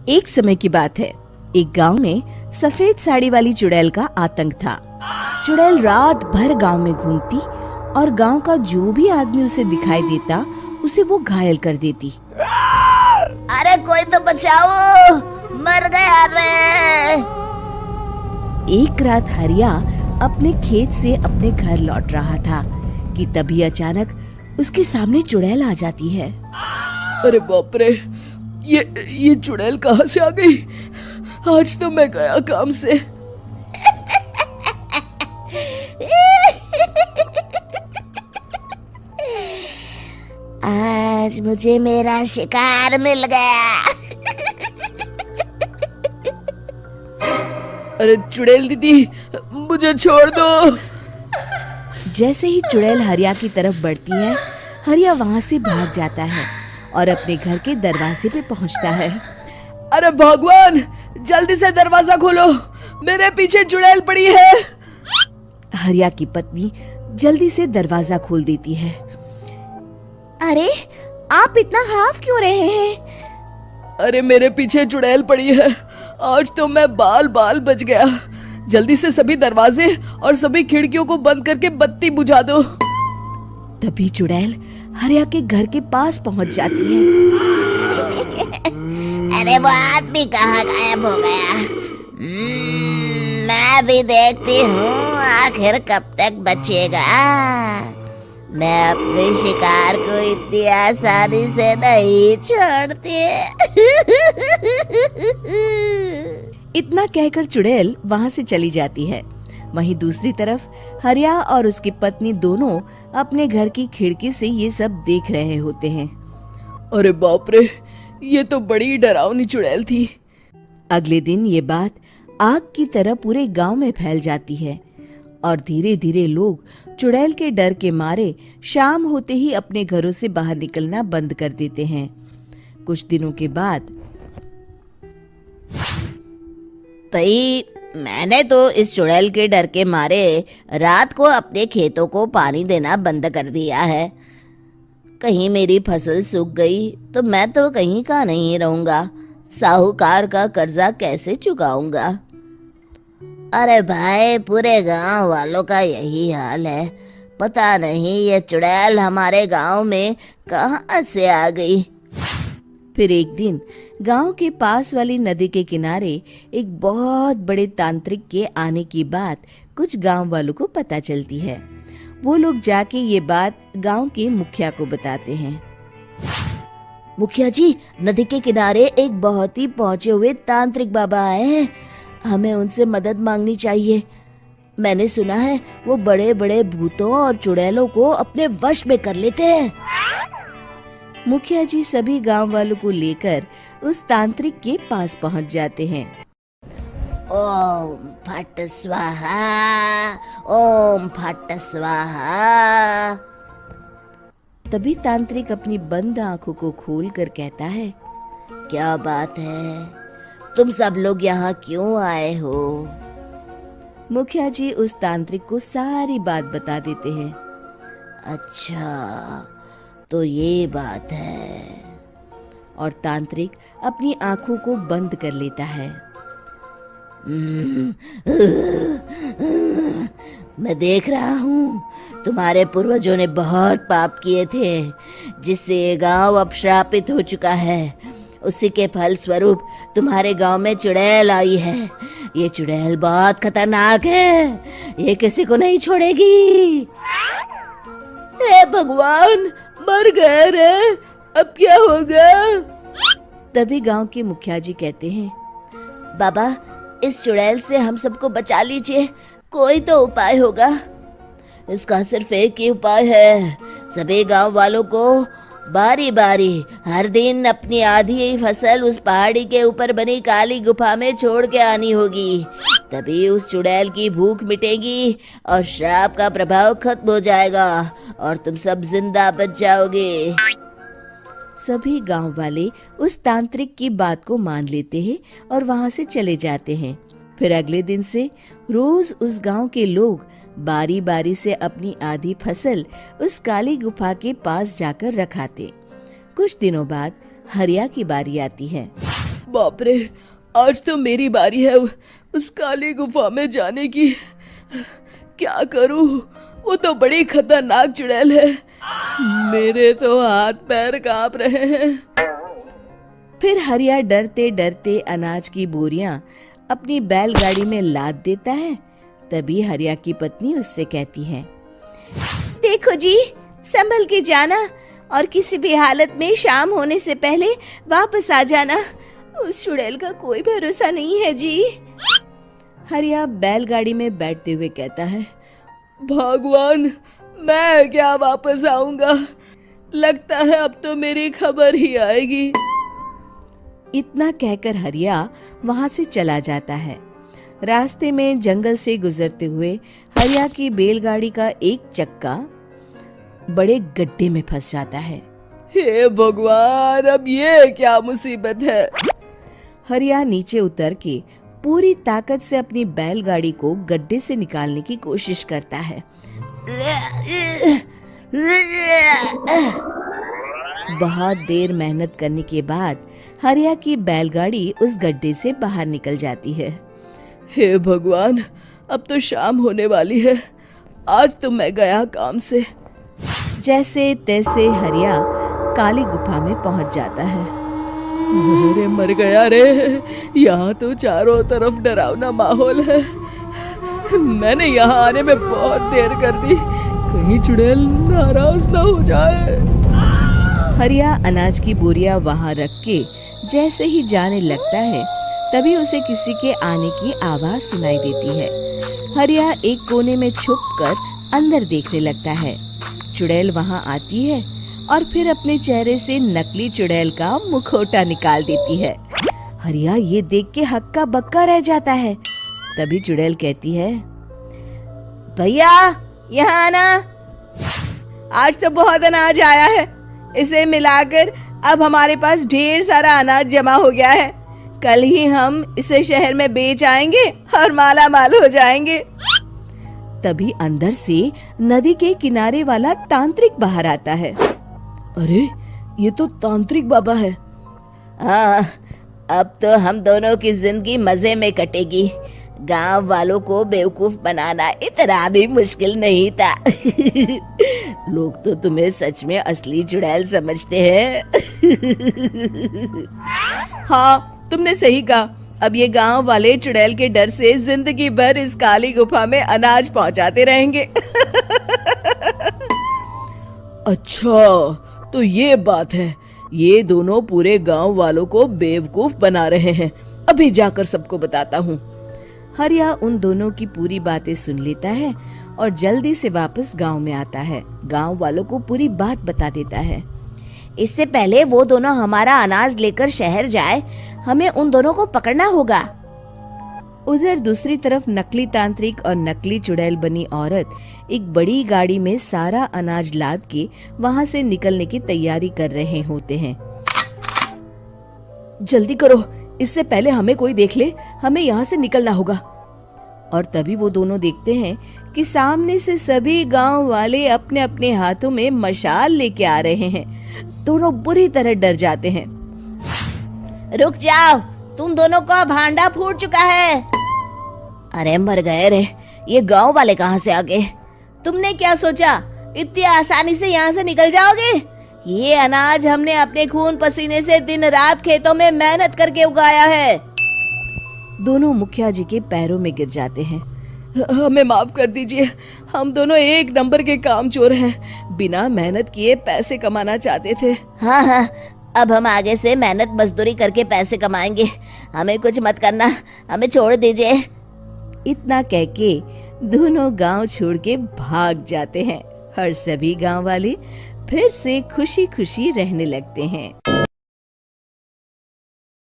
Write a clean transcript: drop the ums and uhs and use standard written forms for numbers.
एक समय की बात है। एक गांव में सफेद साड़ी वाली चुड़ैल का आतंक था। चुड़ैल रात भर गांव में घूमती और गांव का जो भी आदमी उसे दिखाई देता उसे वो घायल कर देती। अरे कोई तो बचाओ, मर गया रे। एक रात हरिया अपने खेत से अपने घर लौट रहा था कि तभी अचानक उसके सामने चुड़ैल आ जाती है। अरे बाप रे, ये चुड़ैल कहाँ से आ गई? आज तो मैं गया काम से। आज मुझे मेरा शिकार मिल गया। अरे चुड़ैल दीदी, मुझे छोड़ दो। जैसे ही चुड़ैल हरिया की तरफ बढ़ती है, हरिया वहाँ से भाग जाता है और अपने घर के दरवाजे पे पहुँचता है। अरे भगवान, जल्दी से दरवाजा खोलो, मेरे पीछे चुड़ैल पड़ी है। हरिया की पत्नी जल्दी से दरवाजा खोल देती है। अरे आप इतना हाफ क्यों रहे हैं? अरे मेरे पीछे चुड़ैल पड़ी है, आज तो मैं बाल बाल बच गया। जल्दी से सभी दरवाजे और सभी खिड़कियों को बंद करके बत्ती बुझा दो। तभी चुड़ैल हरिया के घर के पास पहुंच जाती है। अरे वो आदमी कहाँ गायब हो गया? मैं भी देखती हूँ आखिर कब तक बचेगा। मैं अपने शिकार को इतनी आसानी से नहीं छोड़ती। इतना कहकर चुड़ैल वहाँ से चली जाती है। वहीं दूसरी तरफ हरिया और उसकी पत्नी दोनों अपने घर की खिड़की से ये सब देख रहे होते हैं। अरे बाप रे, ये तो बड़ी डरावनी चुड़ैल थी। अगले दिन ये बात आग की तरह पूरे गांव में फैल जाती है और धीरे धीरे लोग चुड़ैल के डर के मारे शाम होते ही अपने घरों से बाहर निकलना बंद कर देते हैं। कुछ दिनों के बाद भाई, मैंने तो इस चुड़ैल के डर के मारे रात को अपने खेतों को पानी देना बंद कर दिया है। कहीं मेरी फसल सूख गई तो मैं तो कहीं का नहीं रहूंगा। साहूकार का कर्जा कैसे चुकाऊंगा? अरे भाई, पूरे गांव वालों का यही हाल है। पता नहीं ये चुड़ैल हमारे गांव में कहां से आ गई। फिर एक दिन गांव के पास वाली नदी के किनारे एक बहुत बड़े तांत्रिक के आने की बात कुछ गांव वालों को पता चलती है। वो लोग जाके ये बात गांव के मुखिया को बताते हैं। मुखिया जी, नदी के किनारे एक बहुत ही पहुंचे हुए तांत्रिक बाबा आए हैं। हमें उनसे मदद मांगनी चाहिए। मैंने सुना है वो बड़े बड़े भूतों और चुड़ैलों को अपने वश में कर लेते हैं। मुखिया जी सभी गांव वालों को लेकर उस तांत्रिक के पास पहुंच जाते हैं। ओम फट स्वाहा, ओम फट स्वाहा। तभी तांत्रिक अपनी बंद आंखों को खोलकर कहता है, क्या बात है? तुम सब लोग यहाँ क्यों आए हो? मुखिया जी उस तांत्रिक को सारी बात बता देते हैं। अच्छा, तो ये बात है। और तांत्रिक अपनी आंखों को बंद कर लेता है। मैं देख रहा हूँ तुम्हारे पूर्वजों ने बहुत पाप किए थे, जिससे ये गांव अब श्रापित हो चुका है। उसी के फल स्वरूप तुम्हारे गांव में चुड़ैल आई है। ये चुड़ैल बहुत खतरनाक है, ये किसी को नहीं छोड़ेगी। हे भगवान, मर गए रे, अब क्या होगा? तभी गांव के मुखिया जी कहते हैं, बाबा, इस चुड़ैल से हम सबको बचा लीजिए। कोई तो उपाय होगा। इसका सिर्फ एक ही उपाय है। सभी गांव वालों को बारी बारी हर दिन अपनी आधी फसल उस पहाड़ी के ऊपर बनी काली गुफा में छोड़ के आनी होगी। तभी उस चुड़ैल की भूख मिटेगी और श्राप का प्रभाव खत्म हो जाएगा और तुम सब जिंदा बच जाओगे। सभी गांव वाले उस तांत्रिक की बात को मान लेते हैं और वहां से चले जाते हैं। फिर अगले दिन से रोज उस गांव के लोग बारी बारी से अपनी आधी फसल उस काली गुफा के पास जाकर रखाते। कुछ दिनों बाद हरिया की बारी आती है। बाप रे, आज तो मेरी बारी है उस काली गुफा में जाने की। क्या करूं, वो तो बड़ी खतरनाक चुड़ैल है। मेरे तो हाथ पैर कांप रहे हैं। फिर हरिया डरते डरते अनाज की बोरियां अपनी बैलगाड़ी में लाद देता है। तभी हरिया की पत्नी उससे कहती है, देखो जी, संभल के जाना और किसी भी हालत में शाम होने से पहले वापस आ जाना। उस चुड़ैल का कोई भरोसा नहीं है जी। हरिया बैलगाड़ी में बैठते हुए कहता है, भगवान, मैं क्या वापस आऊंगा? लगता है अब तो मेरी खबर ही आएगी। इतना कहकर हरिया वहां से चला जाता है। रास्ते में जंगल से गुजरते हुए हरिया की बैलगाड़ी का एक चक्का बड़े गड्ढे में फंस जाता है। हे भगवान, अब ये क्या मुसीबत है? हरिया नीचे उतर के पूरी ताकत से अपनी बैलगाड़ी को गड्ढे से निकालने की कोशिश करता है। बहुत देर मेहनत करने के बाद हरिया की बैलगाड़ी उस गड्ढे से बाहर निकल जाती है। हे भगवान, अब तो शाम होने वाली है। आज तो मैं गया काम से। जैसे तैसे हरिया काली गुफा में पहुंच जाता है। अरे मर गया रे, यहाँ तो चारों तरफ डरावना माहौल है। मैंने यहाँ आने में बहुत देर कर दी, कहीं चुड़ैल नाराज ना हो जाए। हरिया अनाज की बोरिया वहां रख के जैसे ही जाने लगता है, तभी उसे किसी के आने की आवाज सुनाई देती है। हरिया एक कोने में छुपकर अंदर देखने लगता है। चुड़ैल वहां आती है और फिर अपने चेहरे से नकली चुड़ैल का मुखौटा निकाल देती है। हरिया ये देख के हक्का बक्का रह जाता है। तभी चुड़ैल कहती है, भैया यहाँ आना। आज तो बहुत अनाज आया है, इसे मिलाकर अब हमारे पास ढेर सारा अनाज जमा हो गया है। कल ही हम इसे शहर में बेच आएंगे और माला माल हो जाएंगे। तभी अंदर से नदी के किनारे वाला तांत्रिक बाहर आता है। अरे, ये तो तांत्रिक बाबा है। हाँ, अब तो हम दोनों की जिंदगी मजे में कटेगी। गांव वालों को बेवकूफ बनाना इतना भी मुश्किल नहीं था। लोग तो तुम्हें सच में असली चुड़ैल समझते हैं। हाँ, तुमने सही कहा। अब ये गांव वाले चुड़ैल के डर से जिंदगी भर इस काली गुफा में अनाज पहुंचाते रहेंगे। अच्छा, तो ये बात है। ये दोनों पूरे गांव वालों को बेवकूफ बना रहे हैं। अभी जाकर सबको बताता हूँ। हरिया उन दोनों की पूरी बातें सुन लेता है और जल्दी से वापस गांव में आता है। गांव वालों को पूरी बात बता देता है। इससे पहले वो दोनों हमारा अनाज लेकर शहर जाए, हमें उन दोनों को पकड़ना होगा। उधर दूसरी तरफ नकली तांत्रिक और नकली चुड़ैल बनी औरत एक बड़ी गाड़ी में सारा अनाज लाद के वहां से निकलने की तैयारी कर रहे होते हैं। जल्दी करो, इससे पहले हमें कोई देख ले। हमें यहाँ से निकलना होगा। और तभी वो दोनों देखते हैं कि सामने से सभी गांव वाले अपने अपने हाथों में मशाल लेके आ रहे हैं। दोनों बुरी तरह डर जाते हैं। रुक जाओ, तुम दोनों का भांडा फूट चुका है। अरे मर गए रे, ये गांव वाले कहाँ से आ गए? तुमने क्या सोचा इतनी आसानी से यहाँ से निकल जाओगे? ये अनाज हमने अपने खून पसीने से दिन रात खेतों में मेहनत करके उगाया है। दोनों मुखिया जी के पैरों में गिर जाते हैं। हमें माफ कर दीजिए, हम दोनों एक नंबर के कामचोर हैं। बिना मेहनत किए पैसे कमाना चाहते थे। हाँ हाँ, अब हम आगे से मेहनत मजदूरी करके पैसे कमाएंगे। हमें कुछ मत करना, हमें छोड़ दीजिए। इतना कह के दोनों गांव छोड़ के भाग जाते हैं और सभी गांव वाले फिर से खुशी खुशी रहने लगते हैं।